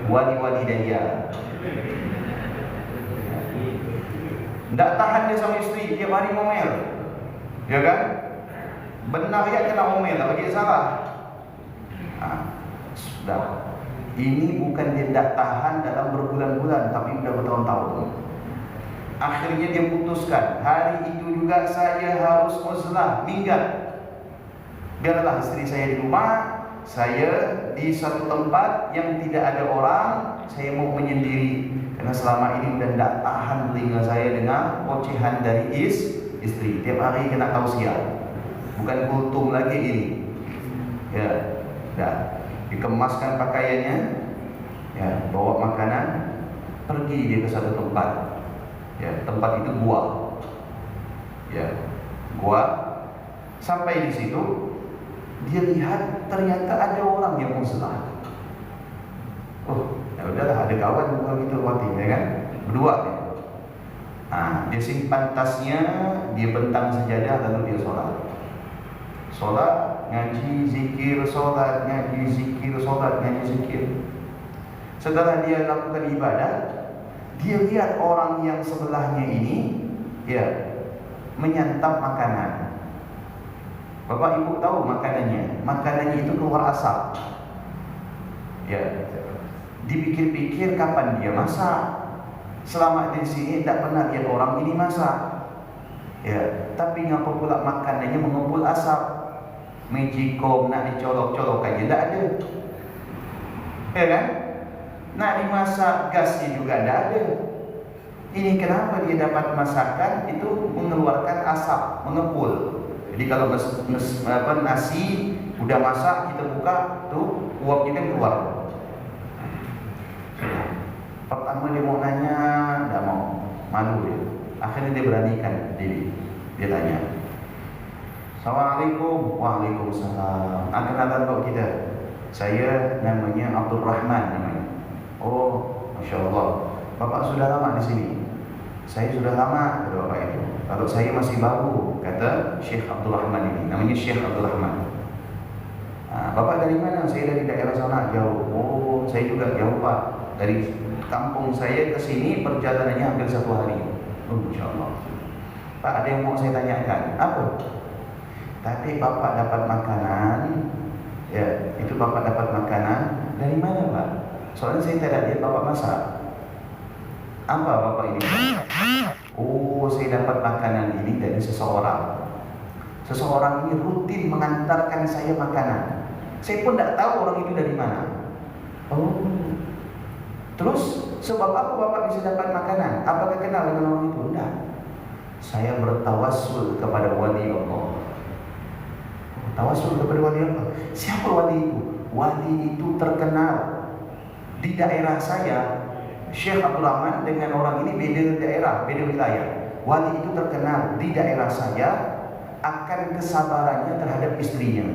Speaker 2: wali daya. Tidak tahan dia sama istri, tiap hari ngomel, ya kan? Benar ya kena ngomel, bagi salah. Sudah. Ini bukan dia tidak tahan dalam berbulan-bulan, tapi sudah bertahun-tahun. Akhirnya dia putuskan, hari itu juga saya harus uzlah, minggat. Biarlah istri saya di rumah, saya di satu tempat yang tidak ada orang, saya mau menyendiri. Karena selama ini udah tidak tahan telinga saya dengan ocehan dari istri. Tiap hari kena tausiah. Bukan kultum lagi ini. Ya, dikemaskan pakaiannya, ya, bawa makanan, pergi dia ke satu tempat. Ya, tempat itu gua. Ya, gua. Sampai di situ, dia lihat ternyata ada orang yang muslah. Oh, ya udahlah, ada kawan bukan gitu waktu, ya kan? Berdua ya. Nah, dia simpan tasnya, dia bentang sejadah, lalu dia sholat, ngaji, zikir, sholat, ngaji, zikir, sholat, ngaji, zikir. Setelah dia lakukan ibadah, dia lihat orang yang sebelahnya ini, ya, menyantap makanan. Bapak Ibu tahu makanannya? Makanannya itu keluar asap. Ya, dipikir-pikir kapan dia masak. Selama di sini tidak pernah lihat orang ini masak. Ya, tapi ngapa pula makanannya mengumpul asap? Mejikom nak dicolok-colok aja tidak ada. Ya kan? Nak dimasak gasnya juga tidak ada. Ini kenapa dia dapat masakan itu mengeluarkan asap, mengepul. Jadi kalau nasi udah masak kita buka tuh uapnya kan keluar. Pertama dia mau nanya, tidak mau, malu dia. Akhirnya dia beranikan diri. Dia tanya, Assalamualaikum. Waalaikumsalam. Kenalan kau kita. Saya namanya Abdul Rahman namanya. Oh, Masya Allah. Bapak sudah lama di sini? Saya sudah lama, kata bapak itu. Kalau saya masih baru, kata Syekh Abdul Rahman ini. Namanya Syekh Abdul Rahman. Bapak dari mana? Saya dari daerah sana, jauh. Oh, saya juga jauh Pak. Dari kampung saya ke sini perjalanannya hampir 1 hari. Oh, Masya Allah. Pak, ada yang mau saya tanyakan. Apa? Tadi Bapak dapat makanan. Ya, itu Bapak dapat makanan. Dari mana Pak? Soalnya saya tidak lihat Bapak masak. Apa Bapak ini? Oh, saya dapat makanan ini dari seseorang. Seseorang ini rutin mengantarkan saya makanan. Saya pun tidak tahu orang itu dari mana. Oh, terus sebab apa Bapak bisa dapat makanan? Apakah kenal dengan orang itu? Tidak. Saya bertawassul kepada wali Allah. Tawassul kepada wali Allah. Siapa wali itu? wali itu terkenal. Di daerah saya, Syekh Abdul Rahman dengan orang ini beda daerah, beda wilayah. Wali itu terkenal di daerah saya akan kesabarannya terhadap istrinya.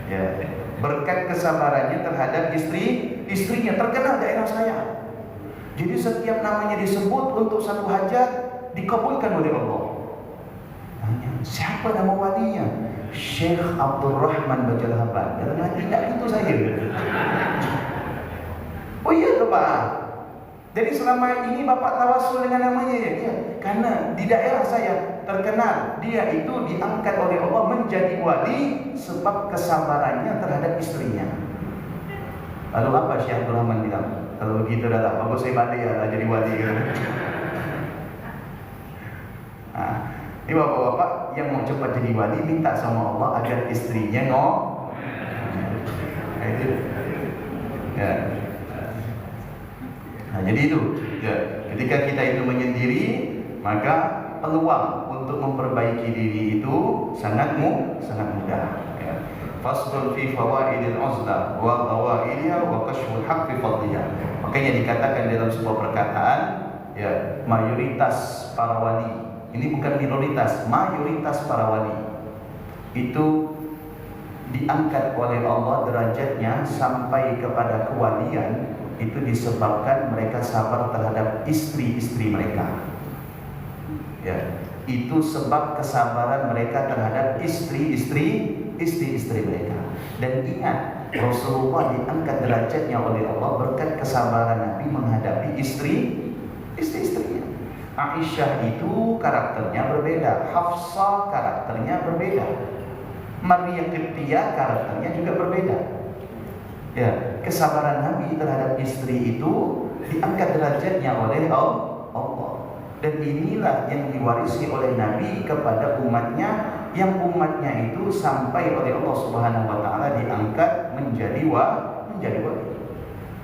Speaker 2: Ya, berkat kesabarannya terhadap istrinya terkenal daerah saya. Jadi setiap namanya disebut untuk satu hajat dikabulkan oleh Allah. Tanya, siapa nama walinya? Syekh Abdul Rahman Bajalhaban. Dalam hati tidak itu saja. Oh iya tuh Pak. Jadi selama ini Bapak tawasul dengan namanya ya? Iya. Karena di daerah saya terkenal dia itu diangkat oleh Allah menjadi wali sebab kesabarannya terhadap istrinya. Lalu apa Syekh Abdul Rahman bilang? Kalau begitu dah lah, bagus saya balik ya jadi wali kan. Nah, ini bapak-bapak yang mau cepat jadi wali minta sama Allah agar istrinya nah, itu. Ya. Nah, jadi itu. Ya. Ketika kita itu menyendiri, maka peluang untuk memperbaiki diri itu sangat mudah. Ya. Faslun fi fawaidil uzlah wa qawaidha wa kashful haqq fi fadliha. Makanya dikatakan dalam sebuah perkataan, ya, mayoritas para wali, ini bukan minoritas, mayoritas para wali itu diangkat oleh Allah derajatnya sampai kepada kewalian itu disebabkan mereka sabar terhadap istri-istri mereka. Ya, itu sebab kesabaran mereka terhadap istri-istri mereka. Dan ingat, Rasulullah diangkat derajatnya oleh Allah berkat kesabaran Nabi menghadapi istri-istrinya. Aisyah itu karakternya berbeda, Hafsah karakternya berbeda, Maria Qibtiyah karakternya juga berbeda. Ya, kesabaran Nabi terhadap istri itu diangkat derajatnya oleh Allah. Dan inilah yang diwarisi oleh Nabi kepada umatnya, yang umatnya itu sampai oleh Allah Subhanahu wa taala diangkat menjadi wali.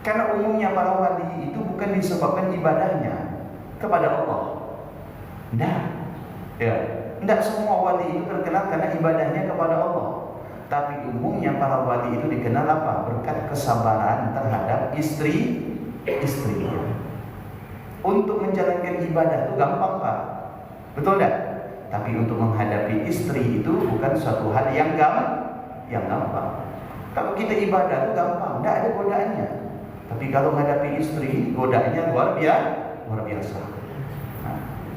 Speaker 2: Karena umumnya para wali itu bukan disebabkan ibadahnya kepada Allah. Tidak semua wali itu terkenal karena ibadahnya kepada Allah. Tapi umumnya para wali itu dikenal apa? Berkat kesabaran terhadap istri-istrinya. Untuk menjalankan ibadah itu gampang Pak, betul tak? Tapi untuk menghadapi istri itu bukan suatu hal yang gampang. Kalau kita ibadah itu gampang, tidak ada godaannya. Tapi kalau menghadapi istri, godaannya luar biasa.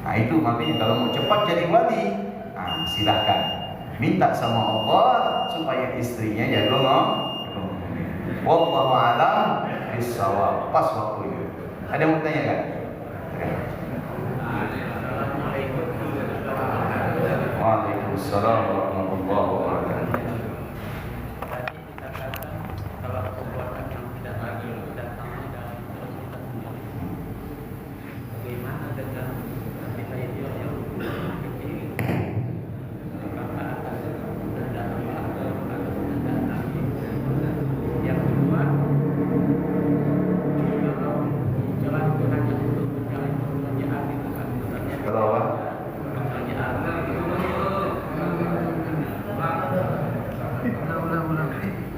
Speaker 2: Nah itu makanya kalau mau cepat jadi wali, silahkan minta sama Allah supaya istrinya jago wallahu a'lam bissawab. Pas waktunya. Ada yang mau tanya kan? Waalaikumsalam warahmatullahi wabarakatuh.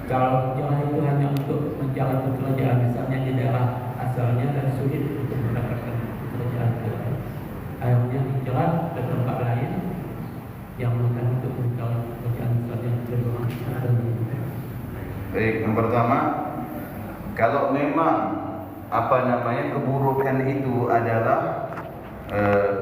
Speaker 3: Kalau hijrah itu hanya untuk mencari pekerjaan, misalnya di daerah asalnya dan sulit untuk mendapatkan pekerjaan itu, akhirnya hijrah ke tempat lain yang bukan untuk mencari pekerjaan, misalnya di rumah.
Speaker 2: Baik, yang pertama, kalau memang keburukan itu adalah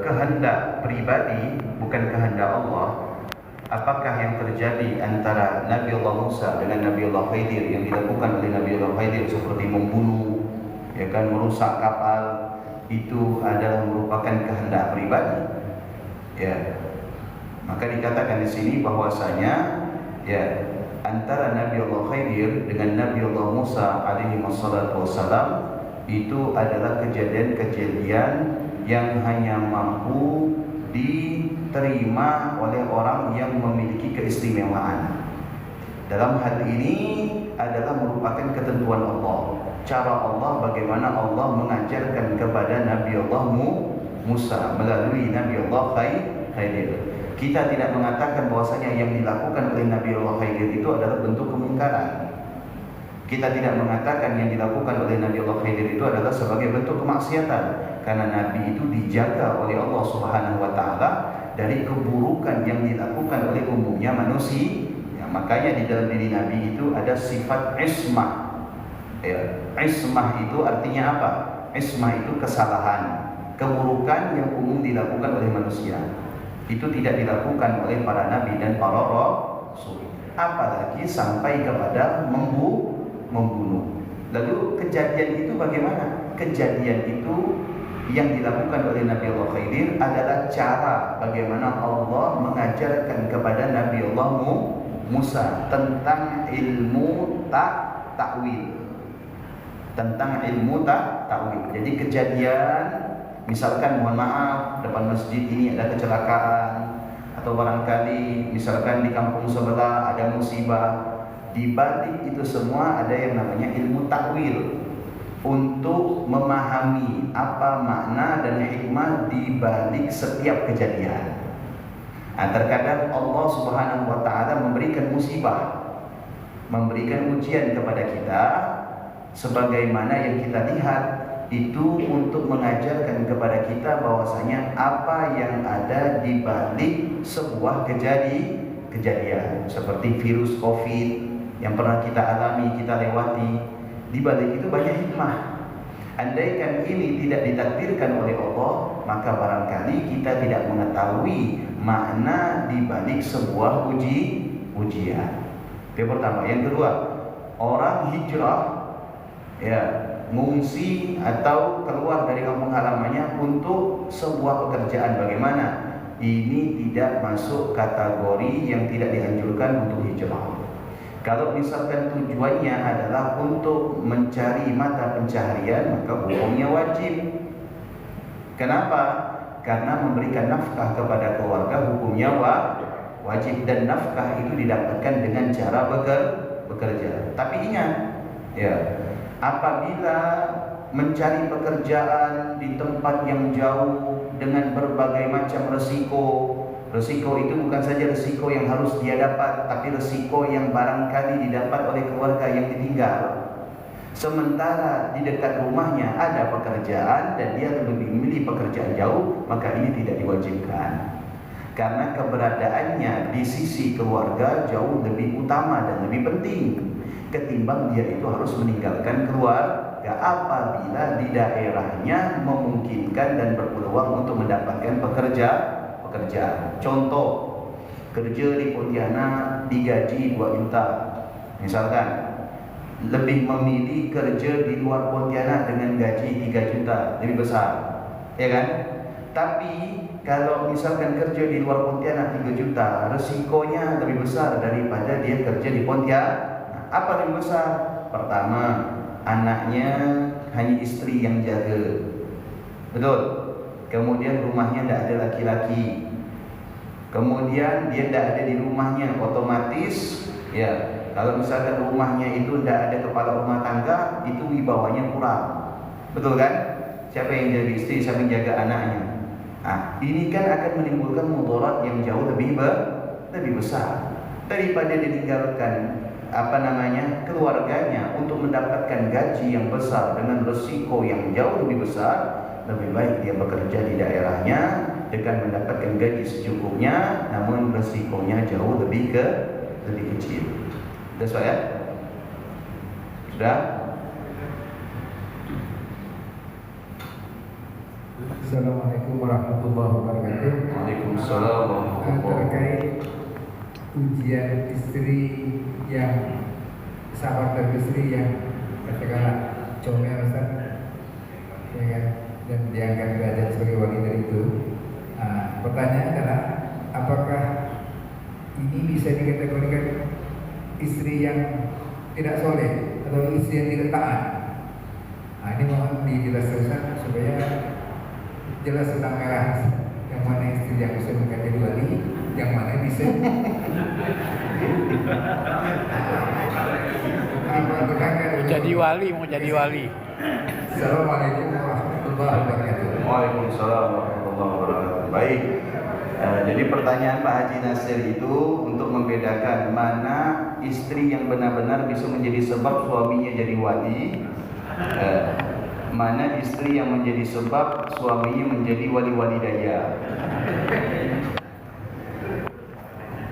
Speaker 2: kehendak pribadi, bukan kehendak Allah. Apakah yang terjadi antara Nabi Allah Musa dengan Nabi Allah Khidir yang dilakukan oleh Nabi Allah Khidir seperti membunuh, ya kan, merusak kapal, itu adalah merupakan kehendak pribadi. Ya, maka dikatakan di sini bahwasanya ya antara Nabi Allah Khidir dengan Nabi Allah Musa alaihi wassalam itu adalah kejadian-kejadian yang hanya mampu diterima oleh orang yang memiliki keistimewaan. Dalam hal ini adalah merupakan ketentuan Allah, cara Allah bagaimana Allah mengajarkan kepada Nabi Allah Musa melalui Nabi Allah Khidir. Kita tidak mengatakan bahwasanya yang dilakukan oleh Nabi Allah Khidir itu adalah bentuk kemungkaran. Kita tidak mengatakan yang dilakukan oleh Nabi Allah Khidir itu adalah sebagai bentuk kemaksiatan, karena Nabi itu dijaga oleh Allah Subhanahu wa taala dari keburukan yang dilakukan oleh umumnya manusia. Ya, makanya di dalam diri Nabi itu ada sifat ismah. Ya, ismah itu artinya apa? Ismah itu kesalahan, keburukan yang umum dilakukan oleh manusia. Itu tidak dilakukan oleh para nabi dan para rasul. Apalagi sampai kepada membunuh. Lalu kejadian itu bagaimana? Kejadian itu yang dilakukan oleh Nabi Allah Khidir adalah cara bagaimana Allah mengajarkan kepada Nabi Allah Musa tentang ilmu takwil. Tentang ilmu takwil. Jadi kejadian, misalkan mohon maaf depan masjid ini ada kecelakaan, atau barangkali misalkan di kampung sebelah ada musibah. Di balik itu semua ada yang namanya ilmu takwil, untuk memahami apa makna dan hikmah di balik setiap kejadian. Nah, terkadang Allah Subhanahu wa taala memberikan musibah, memberikan ujian kepada kita, sebagaimana yang kita lihat itu untuk mengajarkan kepada kita bahwasanya apa yang ada di balik sebuah kejadian seperti virus Covid yang pernah kita alami, kita lewati. Di balik itu banyak hikmah. Andaikan ini tidak ditakdirkan oleh Allah, maka barangkali kita tidak mengetahui makna di balik sebuah ujian. Yang pertama. Yang kedua, orang hijrah, ya, mengungsi atau keluar dari kampung halamannya untuk sebuah pekerjaan. Bagaimana? Ini tidak masuk kategori yang tidak dianjurkan untuk hijrah. Kalau misalkan tujuannya adalah untuk mencari mata pencaharian, maka hukumnya wajib. Kenapa? Karena memberikan nafkah kepada keluarga hukumnya wajib, dan nafkah itu didapatkan dengan cara bekerja. Tapi ingat, ya, apabila mencari pekerjaan di tempat yang jauh dengan berbagai macam resiko itu bukan saja resiko yang harus dia dapat, tapi resiko yang barangkali didapat oleh keluarga yang ditinggal. Sementara di dekat rumahnya ada pekerjaan dan dia lebih memilih pekerjaan jauh, maka ini tidak diwajibkan. Karena keberadaannya di sisi keluarga jauh lebih utama dan lebih penting ketimbang dia itu harus meninggalkan keluarga apabila di daerahnya memungkinkan dan berpeluang untuk mendapatkan pekerjaan. Contoh, kerja di Pontianak digaji 2 juta. Misalkan lebih memilih kerja di luar Pontianak dengan gaji 3 juta, lebih besar, ya kan? Tapi kalau misalkan kerja di luar Pontianak 3 juta, resikonya lebih besar daripada dia kerja di Pontianak. Apa lebih besar? Pertama, anaknya hanya istri yang jaga, betul. Kemudian rumahnya tidak ada laki-laki. Kemudian dia tidak ada di rumahnya, otomatis, ya, kalau misalkan rumahnya itu tidak ada kepala rumah tangga, itu wibawanya kurang, betul kan? Siapa yang jaga istri, siapa yang jaga anaknya? Nah, ini kan akan menimbulkan mudarat yang jauh lebih besar daripada ditinggalkan keluarganya untuk mendapatkan gaji yang besar dengan resiko yang jauh lebih besar. Lebih baik dia bekerja di daerahnya dengan mendapatkan gaji secukupnya, namun resikonya jauh lebih kecil. Sudah Pak ya? Sudah?
Speaker 4: Assalamualaikum warahmatullahi wabarakatuh.
Speaker 2: Waalaikumsalam warahmatullahi wabarakatuh.
Speaker 4: Terkait ujian istri yang sahabat dan istri yang katakanlah comel, Ustaz, ya kan, dan diangkat derajat sebagai wanita itu. Pertanyaan adalah, apakah ini bisa dikategorikan istri yang tidak soleh atau istri yang tidak taat? Ini mohon dijelaskan supaya jelas tentang merah, yang mana istri yang bisa menjadi wali, yang mana bisa
Speaker 5: jadi wali, mau jadi wali.
Speaker 4: Assalamualaikum warahmatullahi wabarakatuh.
Speaker 2: Waalaikumsalam warahmatullahi wabarakatuh. warahmatullahi wabarakatuh. Baik. Jadi pertanyaan Pak Haji Nasir itu untuk membedakan mana istri yang benar-benar bisa menjadi sebab suaminya jadi wali, mana istri yang menjadi sebab suaminya menjadi wali-wali daya.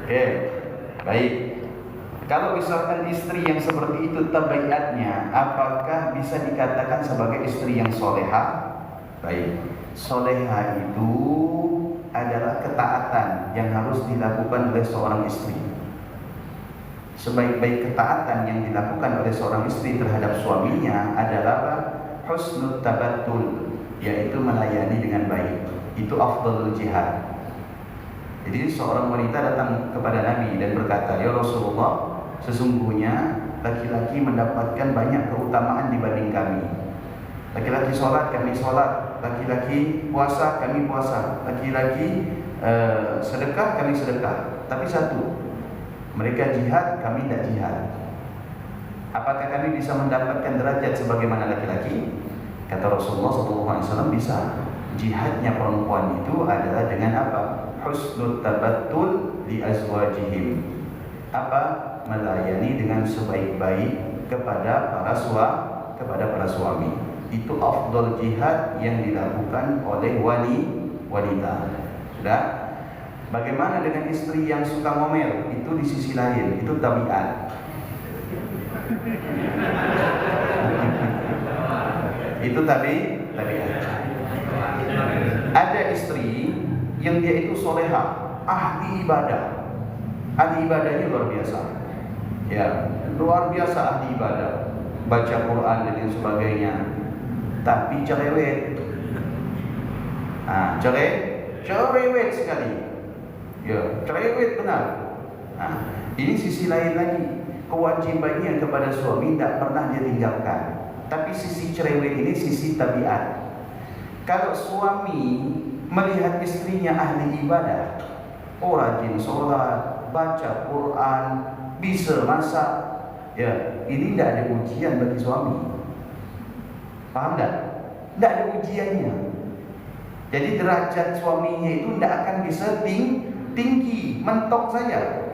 Speaker 2: Oke, baik. Kalau misalkan istri yang seperti itu tabiatnya, apakah bisa dikatakan sebagai istri yang soleha? Baik, soleha itu adalah ketaatan yang harus dilakukan oleh seorang istri. Sebaik-baik ketaatan yang dilakukan oleh seorang istri terhadap suaminya adalah husnul tabattul, yaitu melayani dengan baik. Itu afdalul jihad. Jadi seorang wanita datang kepada Nabi dan berkata, "Ya Rasulullah, sesungguhnya laki-laki mendapatkan banyak keutamaan dibanding kami. Laki-laki sholat, kami sholat. Laki-laki puasa, kami puasa. Laki-laki sedekah, kami sedekah. Tapi satu, mereka jihad, kami tidak jihad. Apakah kami bisa mendapatkan derajat sebagaimana laki-laki?" Kata Rasulullah SAW, bisa. Jihadnya perempuan itu adalah dengan apa? Husnul tabattul li azwajihim. Apa? Melayani dengan sebaik-baik kepada para suami. Itu afdal jihad yang dilakukan oleh wanita. Sudah? Bagaimana dengan istri yang suka ngomel? Itu di sisi lain, itu tabiat. Itu tabiat. Ada istri yang dia itu soleha, ahli ibadah. Ahli ibadahnya luar biasa. Ya, luar biasa ahli ibadah. Baca Quran dan lain sebagainya. Tapi cerewet. Cerewet sekali. Ya, cerewet benar. Ini sisi lain lagi. Kewajibannya kepada suami tidak pernah dia tinggalkan. Tapi sisi cerewet ini sisi tabiat. Kalau suami melihat istrinya ahli ibadah, rajin sholat, baca Quran, bisa masak, ya, ini tidak ada ujian bagi suami. Paham tak? Tidak ada ujiannya. Jadi derajat suaminya itu tidak akan bisa tinggi, mentok saja.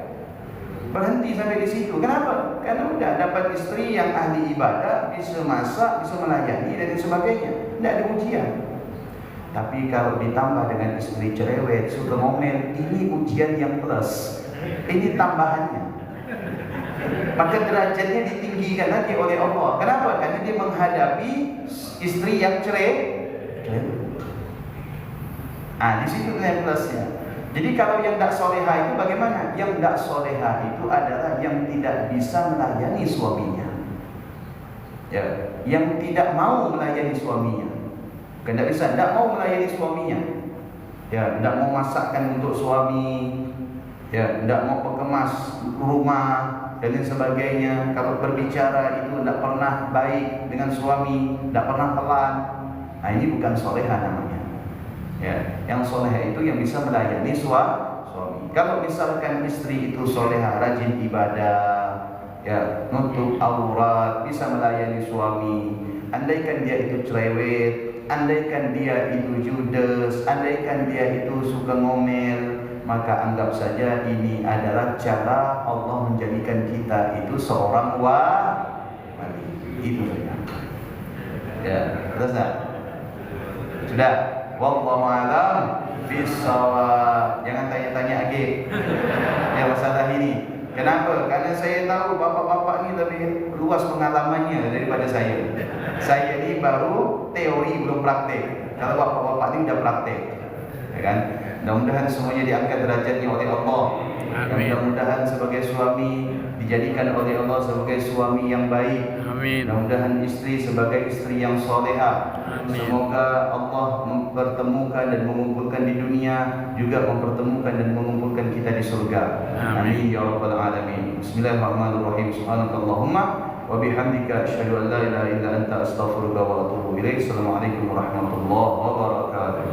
Speaker 2: Berhenti sampai di situ. Kenapa? Karena udah dapat istri yang ahli ibadah, bisa masak, bisa melayani dan sebagainya. Tidak ada ujian. Tapi kalau ditambah dengan istri cerewet, suka ngomel, ini ujian yang plus. Ini tambahannya. Maka derajatnya ditinggikan lagi oleh Allah. Kenapa? Karena dia menghadapi istri yang cerewet. Di situ nilai plusnya. Jadi kalau yang tidak soleha itu bagaimana? Yang tidak soleha itu adalah yang tidak bisa melayani suaminya. Ya, yang tidak mau melayani suaminya. Tidak bisa, tidak mau melayani suaminya. Ya, tidak mau masakkan untuk suami. Ya, tidak mau mengemas rumah dan lain sebagainya. Kalau berbicara itu tidak pernah baik dengan suami, tidak pernah pelan. Ini bukan soleha namanya. Ya, yang soleha itu yang bisa melayani suami. Kalau misalkan istri itu soleha, rajin ibadah, ya, nutup aurat, bisa melayani suami. Andaikan dia itu cerewet, andaikan dia itu judes, andaikan dia itu suka ngomel, maka anggap saja ini adalah cara Allah menjadikan kita itu seorang wali. Itu saja. Ya, selesai. Sudah. Wallahu a'lam bishawab. Jangan tanya-tanya lagi. Ya, masalah ini. Kenapa? Karena saya tahu bapak-bapak ini lebih luas pengalamannya daripada saya. Saya ini baru teori belum praktek. Kalau bapak-bapak ini udah praktek, ya kan? Mudah-mudahan semuanya diangkat derajatnya oleh Allah. Mudah-mudahan sebagai suami dijadikan oleh Allah sebagai suami yang baik. Mudah-mudahan istri sebagai istri yang soleha. Semoga Allah mempertemukan dan mengumpulkan di dunia, juga mempertemukan dan mengumpulkan kita di surga. Amin ya rabbal alamin. Bismillahirrahmanirrahim. Subhanakallahumma wa bihamdika asyhadu an la ilaha illa anta astaghfiruka wa atubu ilaik. Assalamualaikum warahmatullahi wabarakatuh.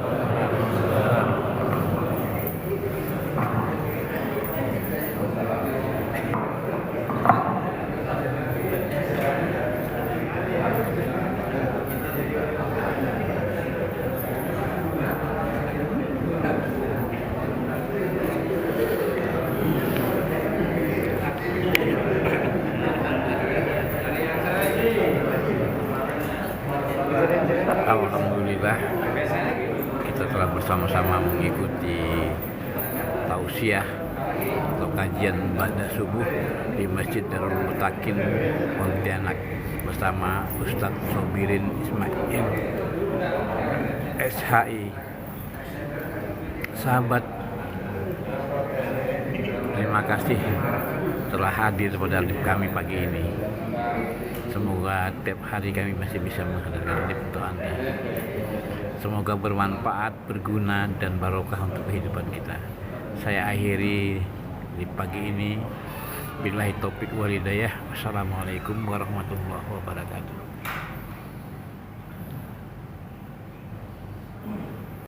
Speaker 5: Alhamdulillah kita telah bersama-sama mengikuti tausiah atau kajian ba'da subuh di Masjid Darul Mutakin Pontianak bersama Ustadz Sobirin Ismail SHI. Sahabat, terima kasih telah hadir pada live kami pagi ini. Semoga tiap hari kami masih bisa menghadirkan live untuk Anda. Semoga bermanfaat, berguna, dan barokah untuk kehidupan kita. Saya akhiri di pagi ini. Billahi taufik wal hidayah. Wassalamualaikum warahmatullahi wabarakatuh.